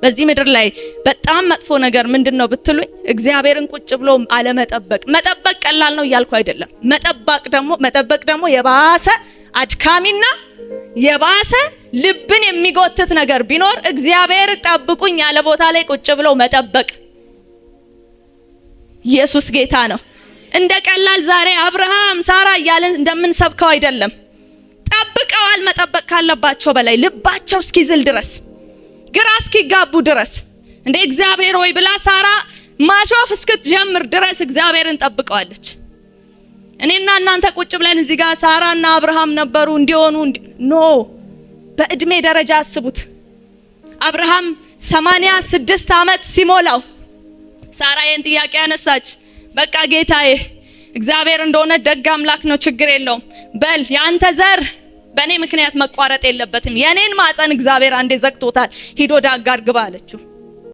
በዚህ ምድር ላይ በጣም መጥፎ ነገር ምንድነው ብትሉኝ እግዚአብሔርን ቁጭ ብሎ አለመጠበቅ። መጠበቅ ቀላል ነው እያልኩ አይደለም። መጠበቅ ደግሞ የባሰ አድካሚና የባሰ ልብን የሚጎትት ነገር ቢኖር እግዚአብሔር ጠብቁኝ ያለ ቦታ ላይ ቁጭ ብሎ መጠበቅ። ኢየሱስ ጌታ ነው። እንደ ቀላል ዛሬ አብርሃም ሳራ እያልን እንደምንሰብከው አይደለም። ጠብቀዋል መጠበቅ ካለባቸው በላይ ልባቸው እስኪዝል ድረስ ግራ እስኪጋቡ ድረስ እንደ እግዚአብሔር ሆይ ብላ ሳራ ማሾፍ እስክትጀምር ድረስ እግዚአብሔርን ጠብቀዋለች። እኔና እናንተ ቁጭ ብለን እዚህ ጋር ሳራና አብርሃም ነበሩ እንዲሆኑ ኖ በእድሜ ደረጃ አስቡት። አብርሃም 86 ዓመት ሲሞላው ሳራ ይህን ጥያቄ ያነሳች። በቃ ጌታዬ እግዚአብሔር እንደሆነ ደግ አምላክ ነው፣ ችግር የለውም በል ያንተ ዘር በእኔ ምክንያት መቋረጥ የለበትም። የኔን ማፀን እግዚአብሔር አንዴ ዘግቶታል፣ ሂዶ ወደ አጋር ግባ አለችው።